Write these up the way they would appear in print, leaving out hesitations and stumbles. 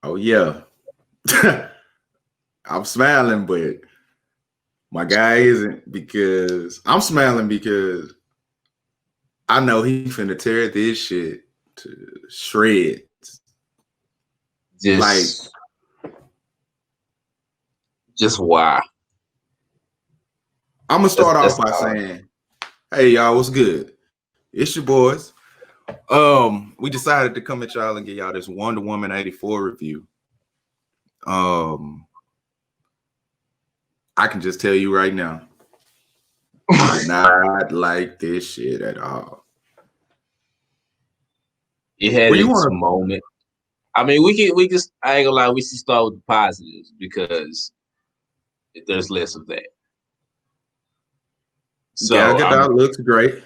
Oh yeah. I'm smiling, but my guy isn't, because I'm smiling because I know he finna tear this shit to shreds. Just why? I'm gonna start off by saying, hey y'all, what's good? It's your boys. We decided to come at y'all and get y'all this Wonder Woman 84 review. I can just tell you right now, I did not like this shit at all. It had its moment. I mean, we can. I ain't gonna lie. We should start with the positives because there's less of that. So Gadot looks great.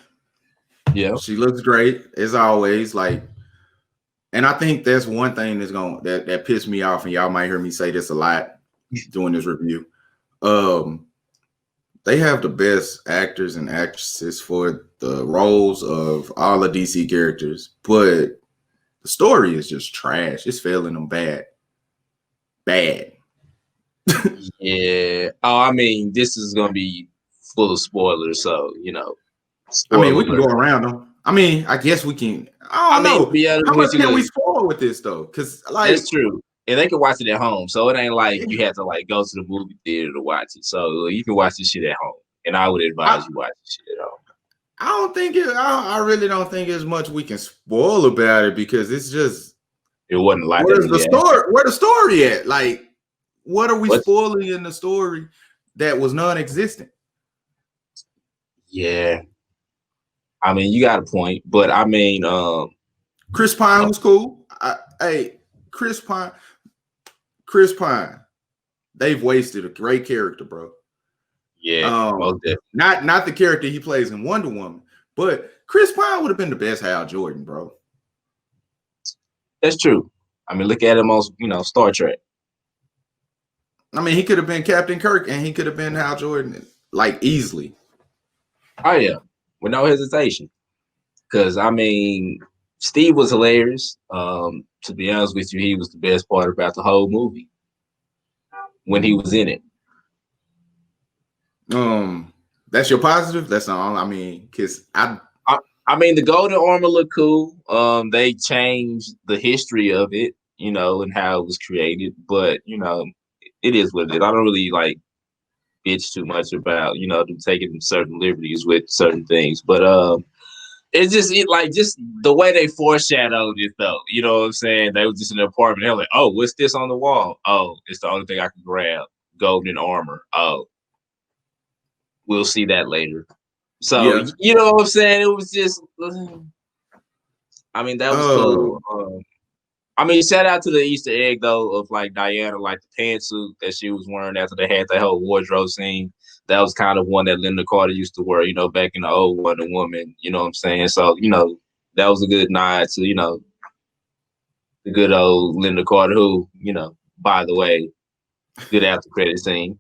Yeah, she looks great as always. Like, and I think that's one thing that pissed me off, and y'all might hear me say this a lot doing this review. They have the best actors and actresses for the roles of all the DC characters, but the story is just trash. It's failing them bad. Yeah. Oh, I mean, this is gonna be full of spoilers, so you know. I mean, we can go around them. I mean, I guess we can. I don't know. How much can we spoil with this though? Because like, that's true. And they can watch it at home, so it ain't like you have to like go to the movie theater to watch it. So you can watch this shit at home, and I would advise you watch this shit at home. I don't think it. I really don't think there's much we can spoil about it, because it's just, it wasn't like where's the story? Where the story at? Like, what are we spoiling in the story that was non-existent? Yeah, I mean, you got a point, but I mean, Chris Pine was cool. Hey, Chris Pine. They've wasted a great character, bro. Yeah, not the character he plays in Wonder Woman, but Chris Pine would have been the best Hal Jordan, bro. That's true. I mean, look at him on, Star Trek. I mean, he could have been Captain Kirk, and he could have been Hal Jordan, like, easily. Oh yeah, with no hesitation. Because I mean, Steve was hilarious. To be honest with you, he was the best part about the whole movie when he was in it. That's your positive. That's all. I mean, because I mean, the golden armor looked cool. They changed the history of it, and how it was created. But it is what it is. I don't really like bitch too much about them taking certain liberties with certain things. But it's just just the way they foreshadowed it, though. You know what I'm saying? They were just in the apartment. They're like, "Oh, what's this on the wall? Oh, it's the only thing I can grab. Golden armor. Oh, we'll see that later." So you know what I'm saying? It was just, I mean, that was cool. I mean, shout out to the Easter egg though of like Diana, like the pantsuit that she was wearing after they had that whole wardrobe scene. That was kind of one that Linda Carter used to wear, back in the old Wonder Woman. You know what I'm saying? So that was a good nod to the good old Linda Carter, who by the way, good after credit scene.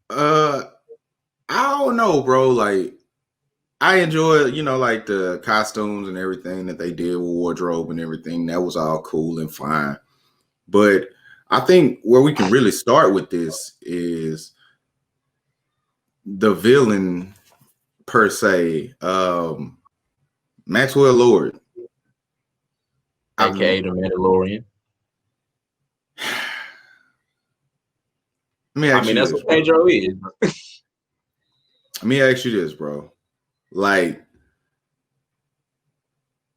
I don't know, bro. Like, I enjoy, like the costumes and everything that they did with wardrobe and everything. That was all cool and fine. But I think where we can really start with this is the villain per se, Maxwell Lord. AKA the Mandalorian. That's what Pedro is. Let me ask you this, bro. Like,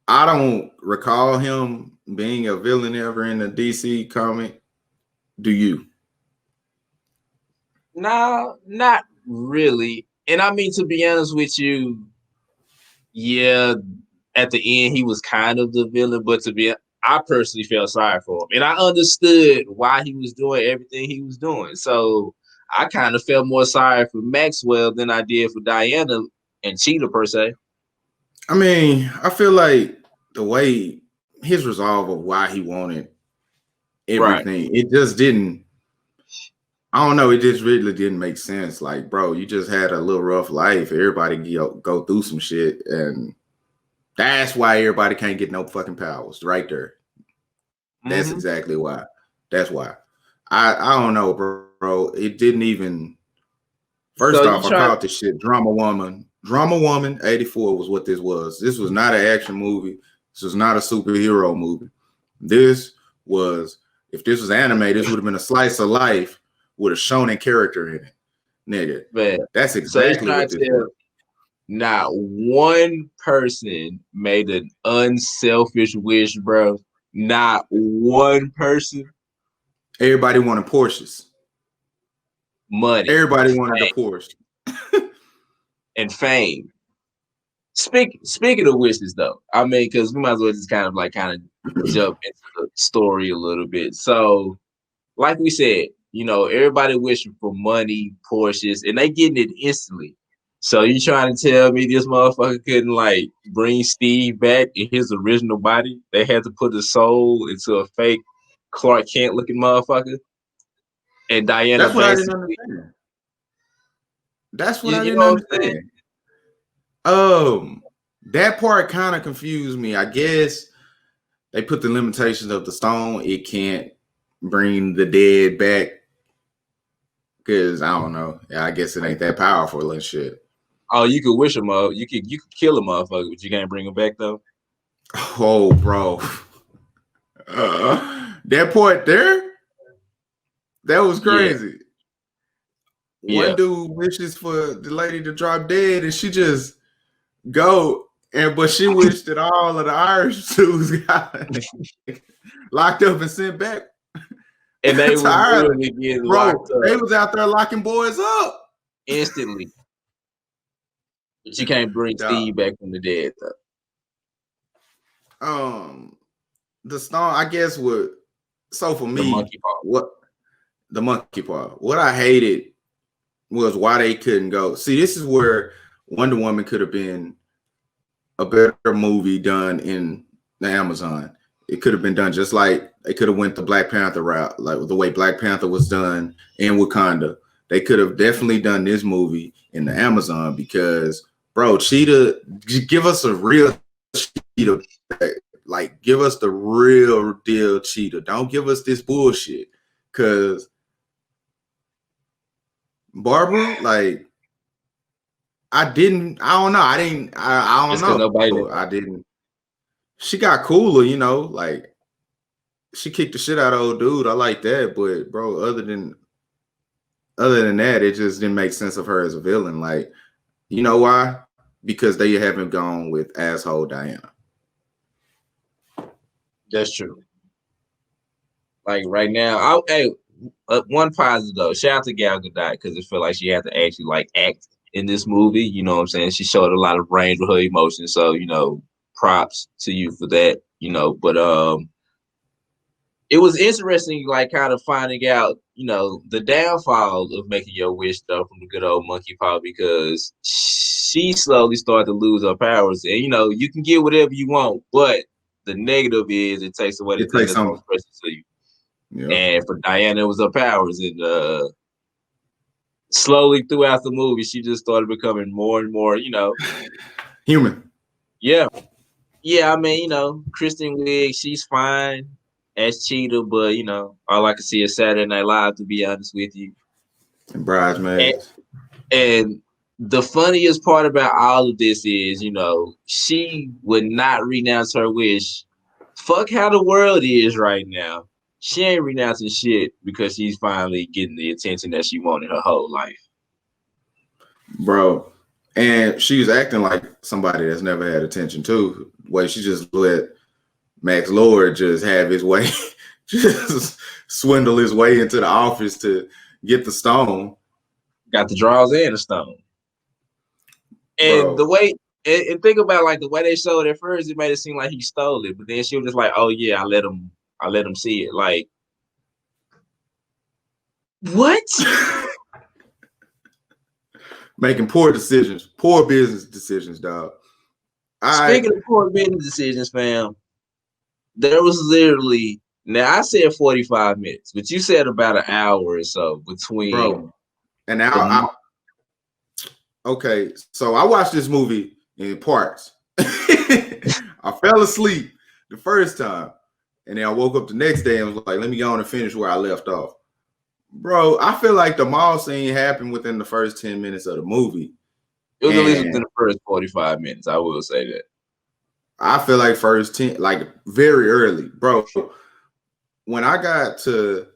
I don't recall him being a villain ever in a DC comic. Do you? No, not really. And I mean, to be honest with you, yeah, at the end he was kind of the villain, but I personally felt sorry for him, and I understood why he was doing everything he was doing. So I kind of felt more sorry for Maxwell than I did for Diana and Cheetah per se. I mean, I feel like the way his resolve of why he wanted everything, it just didn't. I don't know. It just really didn't make sense. Like, bro, you just had a little rough life. Everybody go through some shit, and that's why everybody can't get no fucking powers. Right there. That's Mm-hmm. exactly why. That's why. I don't know, bro. It didn't even. So First you off, I trying? called this shit Drama Woman. Drama Woman 84 was what this was. This was not an action movie. This was not a superhero movie. This was, if this was anime, this would have been a slice of life with a shonen character in it. Nigga. Man, That's so you exactly trying what to this tell was. not one person made an unselfish wish, bro. Not one person. Everybody wanted Porsches. Money Everybody wanted a Porsche. and fame. Speaking of wishes, though, I mean, because we might as well just kind of jump into the story a little bit. So, like we said, everybody wishing for money, Porsches, and they getting it instantly. So you trying to tell me this motherfucker couldn't like bring Steve back in his original body? They had to put his soul into a fake Clark Kent looking motherfucker, and Diana That's what I didn't basically, understand. That's what you, I you didn't know what I'm saying? understand. Um, that part kind of confused me. I guess they put the limitations of the stone. It can't bring the dead back because I don't know. I guess it ain't that powerful and shit. Oh, you could wish him up. You could kill a motherfucker, but you can't bring him back though. Oh, bro. That part there, that was Yeah, crazy. One yeah. dude wishes for the lady to drop dead and she just go but she wished that all of the Irish dudes got locked up and sent back And they to was Ireland. literally getting Bro, locked they up was out there locking boys up. instantly. But you can't bring Yeah. Steve back from the dead though. The stone, I guess what so for The me, monkey part. what the monkey part, what I hated was why they couldn't go. See, this is where Wonder Woman could have been a better movie done in the Amazon. It could have been done just like they could have went the Black Panther route, like the way Black Panther was done in Wakanda. They could have definitely done this movie in the Amazon because, bro, Cheetah, give us a real Cheetah. Like, give us the real deal Cheetah. Don't give us this bullshit. Cause Barbara, like, I don't know. I don't Just because nobody know. I didn't. She got cooler, like she kicked the shit out of old dude. I like that, but bro, other than that, it just didn't make sense of her as a villain. Like, you know why? Because they haven't gone with asshole Diana. that's true. Like right now, one positive though. Shout out to Gal Gadot because it felt like she had to actually like act in this movie. You know what I'm saying? She showed a lot of range with her emotions. So props to you for that. But it was interesting, like kind of finding out, the downfall of making your wish though from the good old monkey paw because she slowly started to lose her powers, and you can get whatever you want, but the negative is it takes away the It thing takes that's most some, precious to you. yeah. And for Diana, it was her powers, and slowly throughout the movie, she just started becoming more and more, Human. yeah, yeah. I mean, Kristen Wiig, she's fine as Cheetah, but all I can see is Saturday Night Live. To be honest with you, And and, bridesmaids. and the funniest part about all of this is, she would not renounce her wish. Fuck how the world is right now. She ain't renouncing shit because she's finally getting the attention that she wanted her whole life. Bro. And she was acting like somebody that's never had attention too. Way she just let Max Lord just have his way, just swindle his way into the office to get the stone. Got the draws and the stone. And the Bro, way and think about like the way they showed it at first, it made it seem like he stole it, but then she was just like, "Oh yeah, I let him see it." Like, what? making poor decisions, poor business decisions, dog. Speaking of poor business decisions, fam, there was literally Now I said 45 minutes, but you said about an hour or so between. Bro, and now okay, so I watched this movie in parts. I fell asleep the first time, and then I woke up the next day and was like, let me go on and finish where I left off. Bro, I feel like the mall scene happened within the first 10 minutes of the movie. It was at least within the first 45 minutes. I will say that. I feel like first 10, like very early, bro. When I got to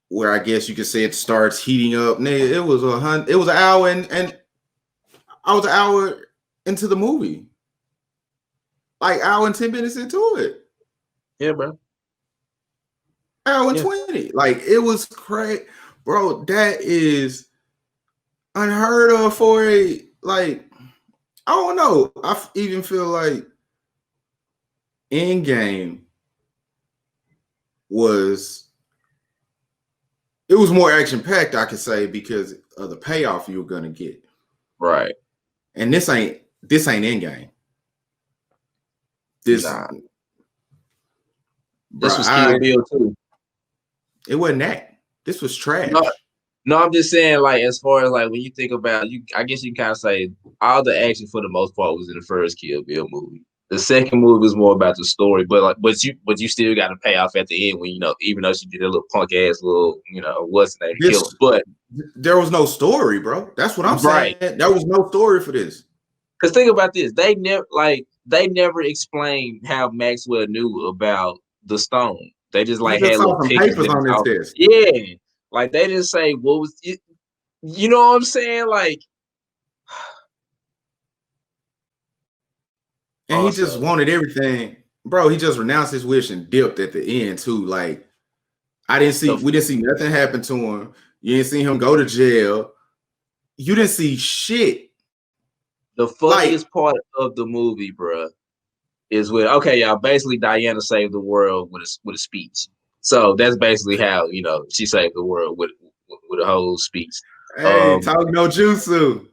where I guess you could say it starts heating up, it was an hour and I was an hour into the movie. Like hour and 10 minutes into it. Yeah, bro. Hour and 20. Like it was crazy. Bro, that is unheard of for a, like, I don't know. I even feel like Endgame was more action-packed, I could say, because of the payoff you were gonna get. Right. And this ain't Endgame. This was Kill Bill too. It wasn't that. This was trash. No, I'm just saying, like, as far as like when you think about I guess you can kind of say all the action for the most part was in the first Kill Bill movie. The second movie was more about the story, but you still got to pay off at the end when even though she did a little punk ass little what's the name kill him. But there was no story, bro. That's what I'm saying. There was no story for this. Because think about this, they never explained how Maxwell knew about the stone. They just like had little papers on his desk. Yeah, like they didn't say what was it. You know what I'm saying? Like, and also, he just wanted everything, bro. He just renounced his wish and dipped at the end too. Like, we didn't see nothing happen to him. You didn't see him go to jail. You didn't see shit. The funniest part of the movie, bro, is with y'all. Basically, Diana saved the world with a speech. So that's basically how she saved the world with a whole speech. Hey, talk no jutsu.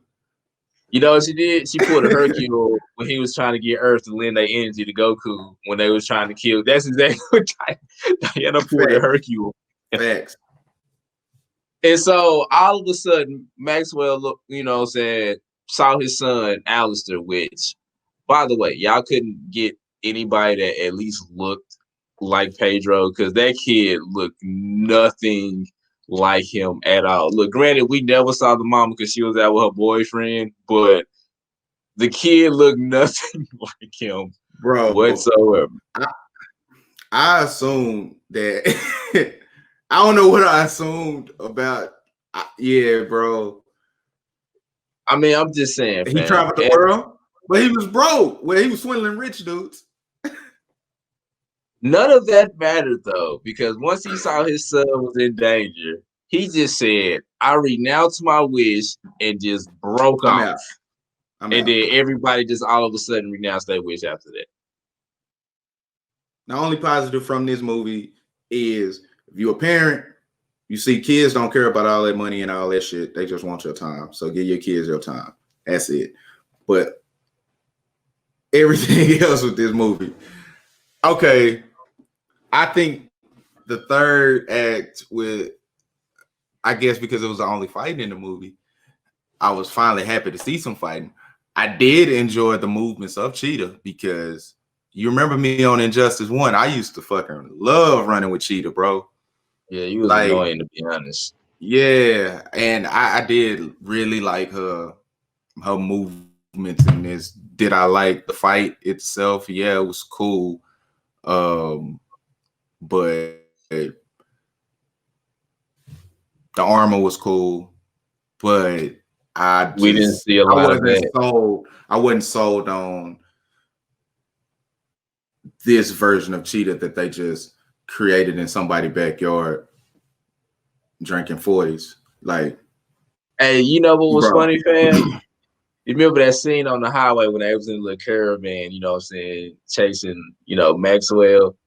You know what she did? She pulled a Hercule when he was trying to get Earth to lend their energy to Goku when they was trying to kill. That's exactly what Diana pulled a Hercule. Facts. And so all of a sudden, Maxwell saw his son Alistair, which, by the way, y'all couldn't get anybody that at least looked like Pedro because that kid looked nothing like him at all. Look, granted, we never saw the mama because she was out with her boyfriend, but the kid looked nothing like him, bro, whatsoever. I assumed that. I don't know what I assumed about. Yeah, bro. I mean, I'm just saying. He traveled the world, but he was broke. Well, he was swindling rich dudes. None of that mattered, though, because once he saw his son was in danger, he just said, I renounced my wish and just broke off. Then everybody just all of a sudden renounced their wish after that. The only positive from this movie is if you're a parent, you see kids don't care about all that money and all that shit. They just want your time. So give your kids your time. That's it. But everything else with this movie. Okay. I think the third act I guess because it was the only fighting in the movie, I was finally happy to see some fighting. I did enjoy the movements of Cheetah because you remember me on Injustice 1. I used to fucking love running with Cheetah, bro. Yeah, you was annoying, to be honest. Yeah, and I did really like her movements in this. Did I like the fight itself? Yeah, it was cool. But the armor was cool. But we didn't see a lot of that. I wasn't sold on this version of Cheetah that they just created in somebody's backyard drinking 40s. Like, hey, you know what was funny, fam? You remember that scene on the highway when they was in the little caravan, you know what I'm saying, chasing, Maxwell?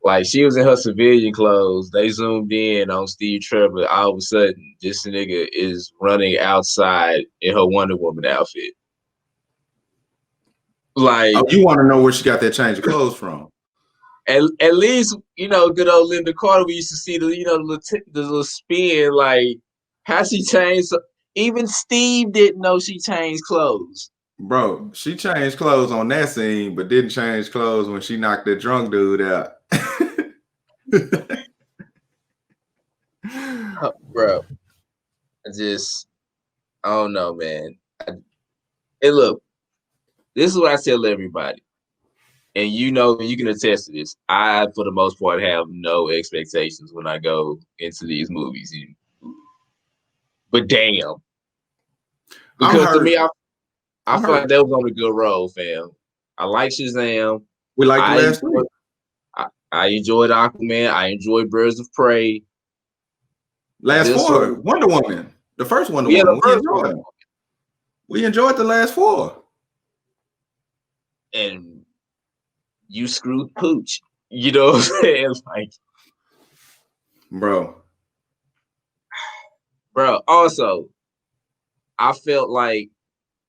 Like, she was in her civilian clothes. They zoomed in on Steve Trevor. All of a sudden, this nigga is running outside in her Wonder Woman outfit. Like, you want to know where she got that change of clothes from? At least, good old Linda Carter, we used to see the little spin, like how she changed. Even Steve didn't know she changed clothes. Bro, she changed clothes on that scene, but didn't change clothes when she knocked that drunk dude out. Bro, I don't know, man. Hey, look, this is what I tell everybody. And you can attest to this. I, for the most part, have no expectations when I go into these movies. But damn. Because to me, I feel like that was on a good roll, fam. I like Shazam. We like the last three. I enjoyed Aquaman. I enjoyed Birds of Prey. Last four, Wonder Woman. The first Wonder Woman. We enjoyed the last four. And you screwed Pooch. You know what I'm saying? Like, bro. Also, I felt like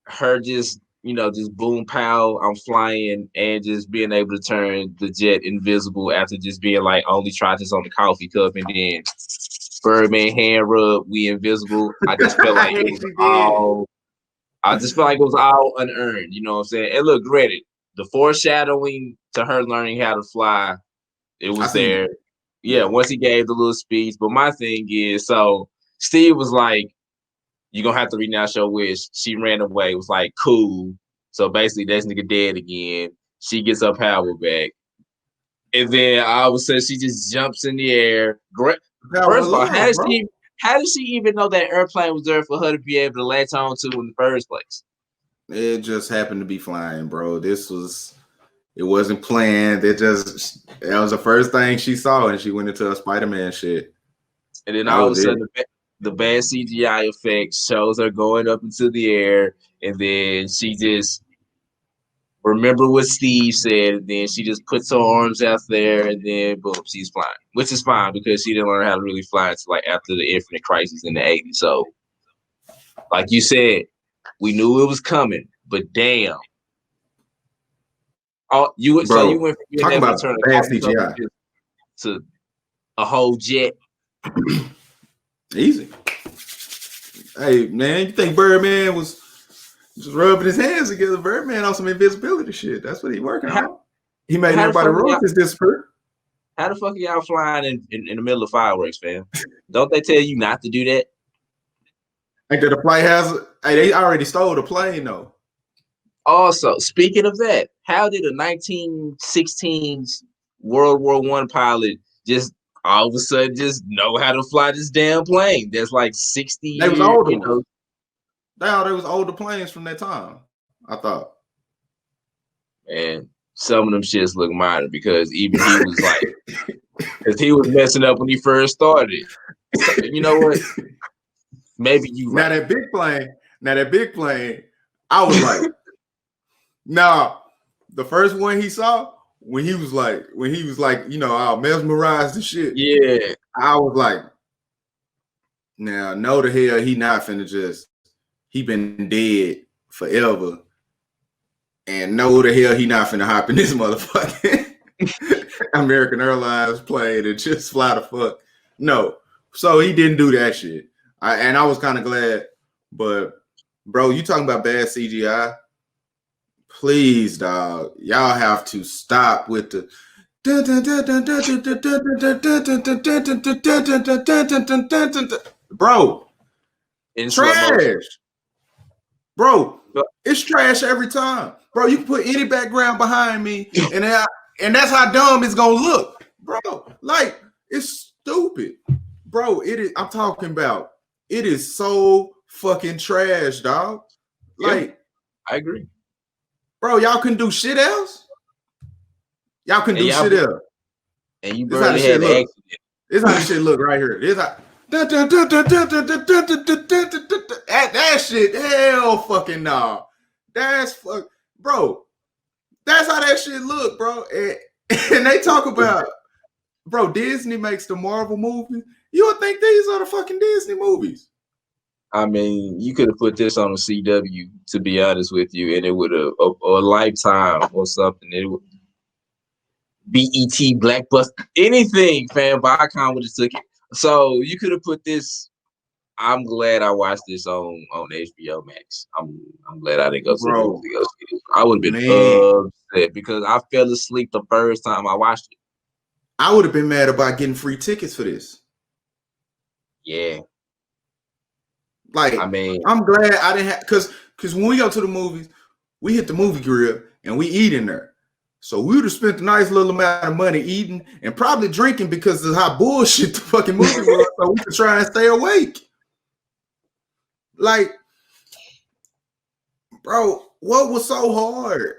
her just boom pow, I'm flying, and just being able to turn the jet invisible after just being like only tried this on the coffee cup and then Birdman hand rub, we invisible. I just felt like it was all unearned. You know what I'm saying? And look, granted, the foreshadowing to her learning how to fly, it was there. Yeah, once he gave the little speech. But my thing is, so Steve was like, "You're gonna have to renounce your wish." She ran away. It was like, cool. So basically, that nigga dead again. She gets her power back. And then all of a sudden, she just jumps in the air. First of all, how does she even know that airplane was there for her to be able to latch on to in the first place? It just happened to be flying, bro. It wasn't planned. That was the first thing she saw, and she went into a Spider-Man shit. And then all of a sudden, the bad CGI effect shows her going up into the air, and then she just remember what Steve said, and then she just puts her arms out there, and then boom, she's flying. Which is fine because she didn't learn how to really fly until like after the Infinite Crisis in the 80s. So, like you said, we knew it was coming, but damn. So you went from being able to turn a CGI to a whole jet. Easy. Hey man, you think Birdman was just rubbing his hands together? Birdman on some invisibility shit. That's what he working on. He made everybody royalties disappear. How the fuck are y'all flying in the middle of fireworks, fam? Don't they tell you not to do that? Like the plane they already stole the plane though. Also, speaking of that, how did a 1916 World War I pilot just all of a sudden just know how to fly this damn plane? That's like 60 years. They was older. There was older planes from that time, I thought. And some of them shits look modern because even he was like, because he was messing up when he first started. So, you know what? Maybe you now that big plane, I was like, nah, the first one he saw when he was like, all mesmerized and shit. Yeah. I was like, now no the hell he not finna he been dead forever. And no the hell he not finna hop in this motherfucking American Airlines plane and just fly the fuck. No. So he didn't do that shit. I was kind of glad. But bro, you talking about bad CGI? Please, dog. Y'all have to stop with the bro. Trash. Bro, it's trash every time. Bro, you can put any background behind me and that's how dumb it's gonna look. Bro, like it's stupid. Bro, it is. I'm talking about it is so fucking trash, dog. Like, yeah, I agree. Bro, y'all can do shit else. Y'all can do shit else. And you barely had the accident. This how this shit look right here. This how that shit, hell fucking nah. Bro. That's how that shit look, bro. And they talk about, bro, Disney makes the Marvel movies. You would think these are the fucking Disney movies. I mean, you could have put this on a CW, to be honest with you, and it would have a Lifetime or something. BET, Black Bus, anything, fam. Viacom would have took it. So you could have put this. I'm glad I watched this on HBO Max. I'm glad I didn't go to the movie bro. to go see this. I would have been Man, upset because I fell asleep the first time I watched it. I would have been mad about getting free tickets for this. Yeah, Like, I mean, I'm glad I didn't have because when we go to the movies, we hit the movie grill and we eat in there. So we would have spent a nice little amount of money eating and probably drinking because of how bullshit the fucking movie was, so we could try and stay awake. Like, bro, what was so hard?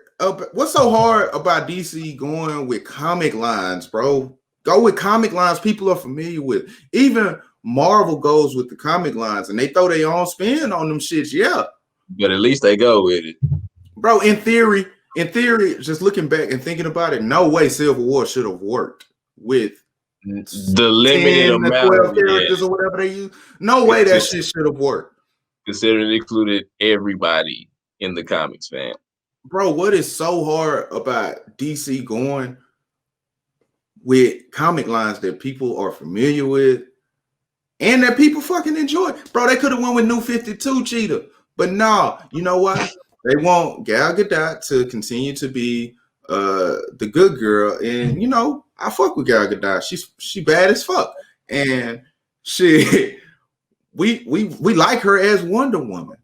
What's so hard about DC going with comic lines, bro? Go with comic lines people are familiar with. Even Marvel goes with the comic lines and they throw their own spin on them shits. Yeah. but at least they go with it. Bro, in theory, just looking back and thinking about it, no way Civil War should have worked with The limited 10 amount 12 of characters or whatever they use. No way that shit should have worked. Considering it included everybody in the comics, fan. Bro, what is so hard about DC going with comic lines that people are familiar with and that people fucking enjoy? Bro, they could have went with New 52 Cheetah, but no, you know what? They want Gal Gadot to continue to be the good girl, and you know I fuck with Gal Gadot. She bad as fuck, and she we like her as Wonder Woman,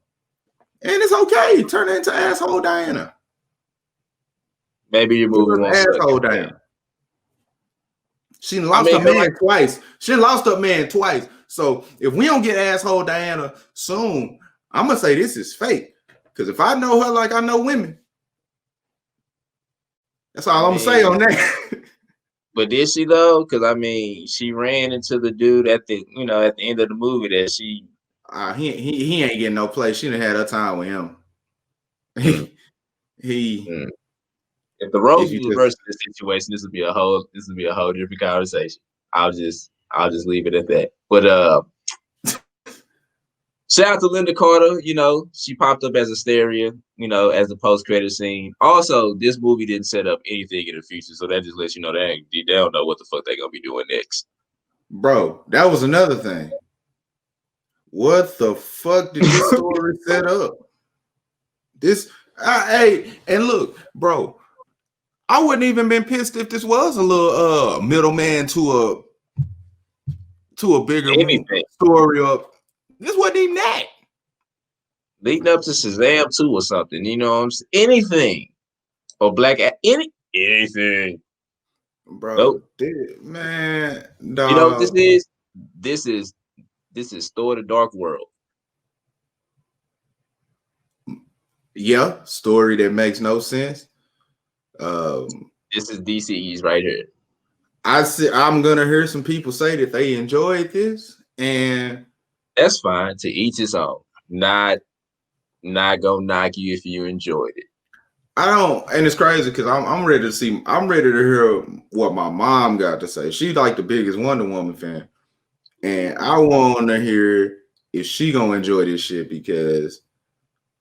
and it's okay. Turn her into asshole Diana. Maybe your movie won't asshole Diana. She lost her man twice. She lost her man twice. So if we don't get asshole Diana soon, I'm gonna say this is fake. Because if I know her like I know women, that's all I'm gonna say on that. But did she though? Because I mean, she ran into the dude at the end of the movie that she. He ain't getting no play. She done had her time with him. If the roles was reversed in this situation, this would be a whole different conversation. I'll just leave it at that. But shout out to Linda Carter. You know, she popped up as Asteria, you know, as the post-credit scene. Also, this movie didn't set up anything in the future, so that just lets you know they don't know what the fuck they're gonna be doing next. Bro, that was another thing. What the fuck did this story set up? Hey, and look, bro, I wouldn't even been pissed if this was a little middleman to a bigger story up. This wasn't even that. Leading up to Shazam 2 or something, you know what I'm saying? Anything. Or anything. Bro, nope. Man, dog. You know what this is? This is Thor the Dark World. Yeah, story that makes no sense. This is DC's right here. I'm gonna hear some people say that they enjoyed this, and that's fine. To each his own. Not gonna knock you if you enjoyed it. I don't, and it's crazy because I'm ready to see. I'm ready to hear what my mom got to say. She's like the biggest Wonder Woman fan, and I want to hear if she gonna enjoy this shit because,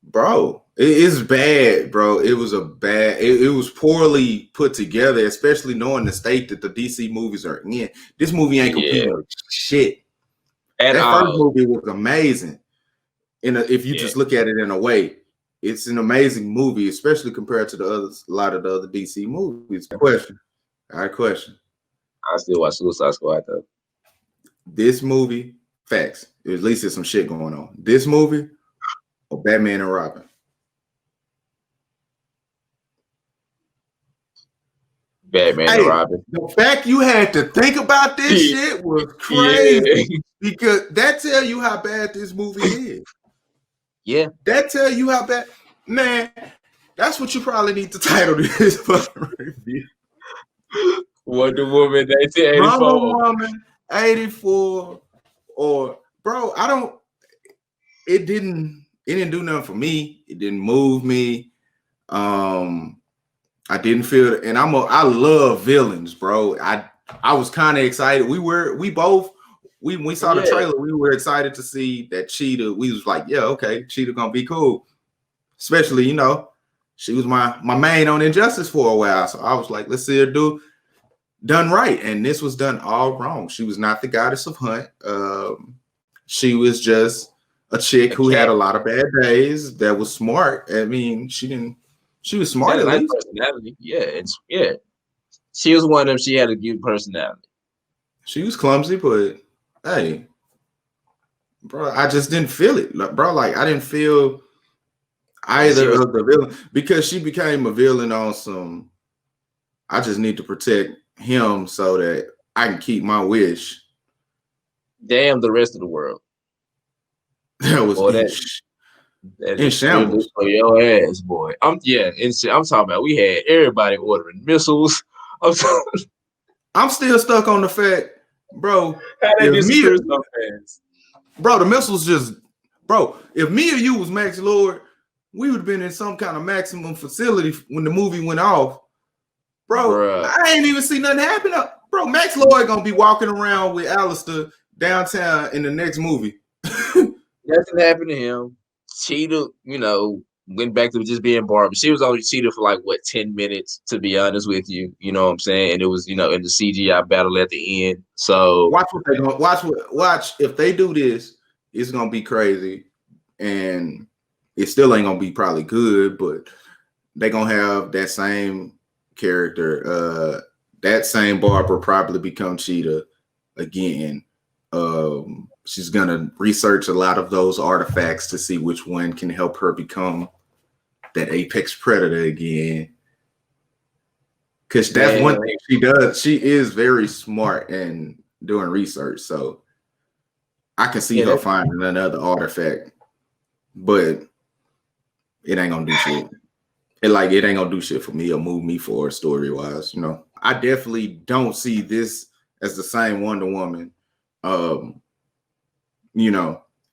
bro, it's bad, bro. It was it was poorly put together, especially knowing the state that the DC movies are in. This movie ain't competing with shit. That first movie was amazing. If you just look at it in a way, it's an amazing movie, especially compared to a lot of the other DC movies. Question. I still watch Suicide Squad though. This movie, facts. At least there's some shit going on. This movie or Batman and Robin. Batman and Robin. The fact you had to think about this shit was crazy because that tell you how bad this movie is. Yeah. That tell you how bad, man. That's what you probably need to title this fucking review. Wonder Woman 1984. Wonder Woman 84. Or bro, it didn't do nothing for me. It didn't move me. I didn't feel it, and I love villains, bro. I was kind of excited. We both when we saw the trailer, we were excited to see that Cheetah. We was like, yeah, okay, Cheetah gonna be cool. Especially, you know, she was my main on Injustice for a while. So I was like, let's see her do done right, and this was done all wrong. She was not the goddess of hunt. She was just a chick who had a lot of bad days. That was smart. I mean, she didn't. She was smart at least. Personality, yeah. She was one of them. She had a good personality. She was clumsy, but hey, bro, I just didn't feel it, bro. Like I didn't feel either of the villain because she became a villain on some. I just need to protect him so that I can keep my wish. Damn the rest of the world. That was in shambles for your ass, boy. I'm talking about we had everybody ordering missiles. I'm still stuck on the fact, bro. How they disappear so fast? Bro, the missiles just, bro. If me or you was Max Lord, we would have been in some kind of maximum facility when the movie went off. Bro, bruh. I ain't even see nothing happen. Bro, Max Lloyd gonna be walking around with Alistair downtown in the next movie. Nothing happened to him. Cheetah, went back to just being Barbara. She was only Cheetah for like 10 minutes, to be honest with you. You know what I'm saying? And it was, in the CGI battle at the end. So watch what they gonna watch if they do this, it's gonna be crazy. And it still ain't gonna be probably good, but they gonna have that same character, that same Barbara probably become Cheetah again. She's gonna research a lot of those artifacts to see which one can help her become that apex predator again. Because that's one thing she does. She is very smart and doing research, so I can see her finding another artifact, but it ain't gonna do shit. It ain't gonna do shit for me or move me forward story wise. I definitely don't see this as the same Wonder Woman,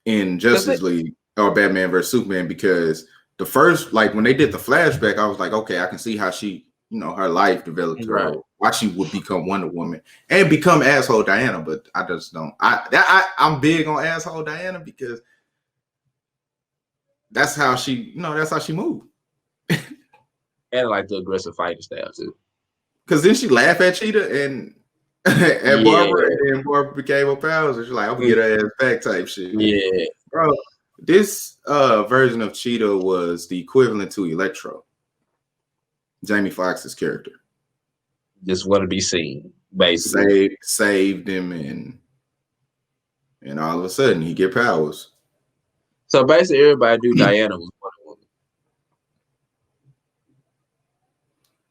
in Justice League or Batman vs Superman, because the first, when they did the flashback, I was like, okay, I can see how she, her life developed, right. Why she would become Wonder Woman and become asshole Diana, but I just don't. I'm big on asshole Diana because that's how she, that's how she moved. And like the aggressive fighting style too. Because then she laughed at Cheetah and at Barbara, and then Barbara became her powers, and she's like, I'm gonna get her ass back type shit. Yeah. Bro, this version of Cheetah was the equivalent to Electro, Jamie Foxx's character. Just want to be seen, basically. Saved him, and all of a sudden he get powers. So basically everybody knew Diana was Wonder Woman.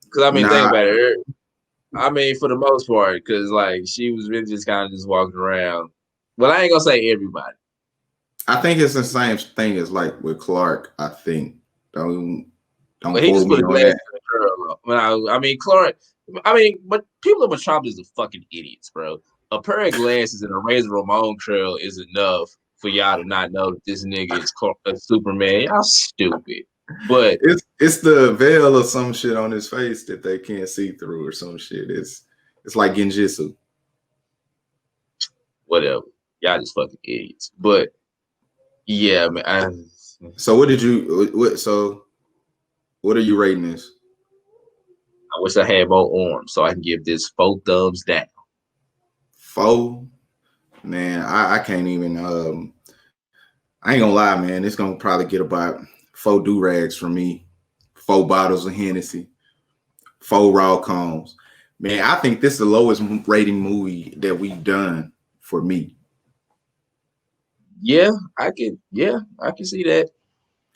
Because think about it. For the most part, because she was really just kind of just walking around. Well, I ain't gonna say everybody. I think it's the same thing as with Clark. I think don't he just put a glass in the curl. Clark. But people in Metropolis are fucking idiots, bro. A pair of glasses and a Razor Ramon curl is enough for y'all to not know that this nigga is Superman. Y'all stupid. But it's the veil or some shit on his face that they can't see through or some shit. It's like Genjutsu. Whatever. Y'all just fucking idiots. But yeah, man. So what are you rating this? I wish I had more arms so I can give this 4 thumbs down. 4? Man, I can't even I ain't gonna lie, man. It's gonna probably get about 4 do-rags from me, 4 bottles of Hennessy, 4 raw cones. Man, I think this is the lowest rating movie that we've done for me. Yeah, I can see that.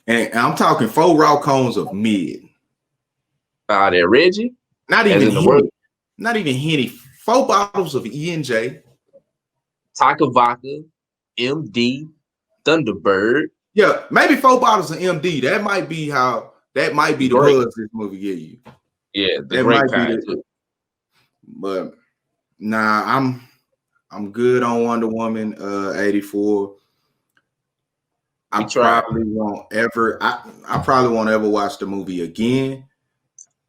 And I'm talking 4 raw cones of mid. There, Reggie. Not even Henny. Not even Henny. 4 bottles of E&J. Taka Vodka, MD, Thunderbird. Yeah, maybe 4 bottles of MD. That might be the buzz this movie give you. Yeah, the great kind too. But nah, I'm good on Wonder Woman 84. I probably won't ever watch the movie again.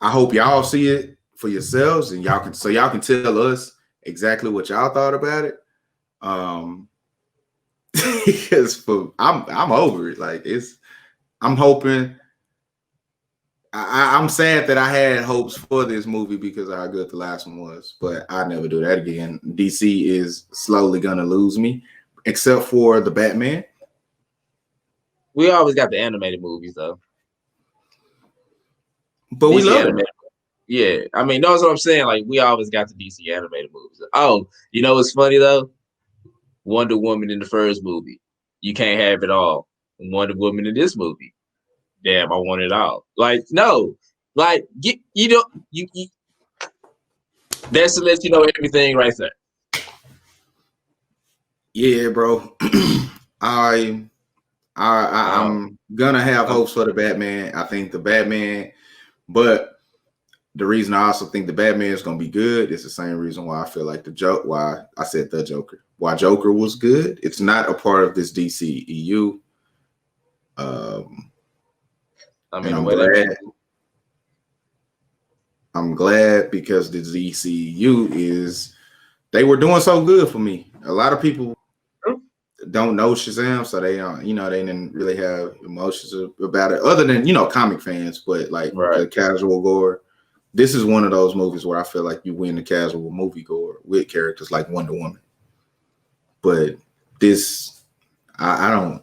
I hope y'all see it for yourselves and y'all can tell us exactly what y'all thought about it. Because I'm over it. I'm hoping I'm sad that I had hopes for this movie because of how good the last one was, but I never do that again. DC is slowly gonna lose me, except for the Batman. We always got the animated movies though. But we DC love animated. it. Yeah, I mean, that's what I'm saying. Like, we always got the DC animated movies. Oh, you know what's funny though? Wonder Woman in the first movie, you can't have it all. Wonder Woman in this movie, damn, I want it all. Like, no, like you know, you that's to let you know everything right there. Yeah, bro. I'm gonna have hopes for the Batman. I think the Batman, but the reason I also think the Batman is gonna be good is the same reason why I feel like why I said the Joker. Why Joker was good. It's not a part of this DCEU. I mean, And I'm glad because the DCEU they were doing so good for me. A lot of people don't know Shazam, so they they didn't really have emotions about it, other than comic fans, but like the casual gore. This is one of those movies where I feel like you win the casual movie goer with characters like Wonder Woman. But this, I don't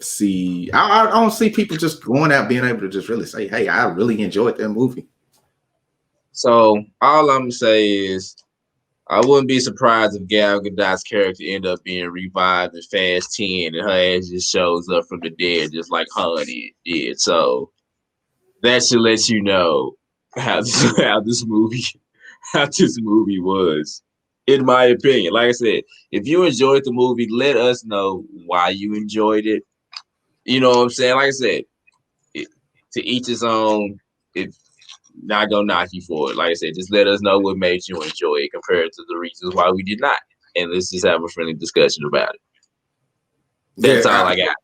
see. I don't see people just going out being able to just really say, "Hey, I really enjoyed that movie." So all I'm gonna say is, I wouldn't be surprised if Gal Gadot's character end up being revived in Fast 10 and her ass just shows up from the dead just like Honey did. So that should let you know how this movie was, in my opinion. Like I said, if you enjoyed the movie, let us know why you enjoyed it. You know what I'm saying? Like I said, to each his own. It's not gonna knock you for it. Like I said, just let us know what made you enjoy it compared to the reasons why we did not, and let's just have a friendly discussion about it. That's all I got.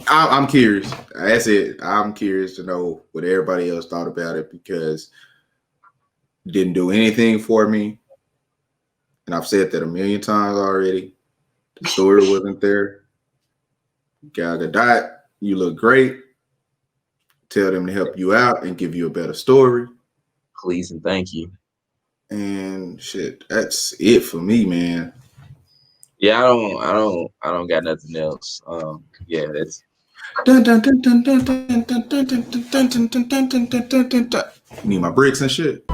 I'm curious. That's it. I'm curious to know what everybody else thought about it because it didn't do anything for me. And I've said that a million times already. The story wasn't there. Gal Gadot, you look great. Tell them to help you out and give you a better story. Please and thank you. And shit, that's it for me, man. Yeah, I don't got nothing else. Yeah, that's. Need my bricks and shit.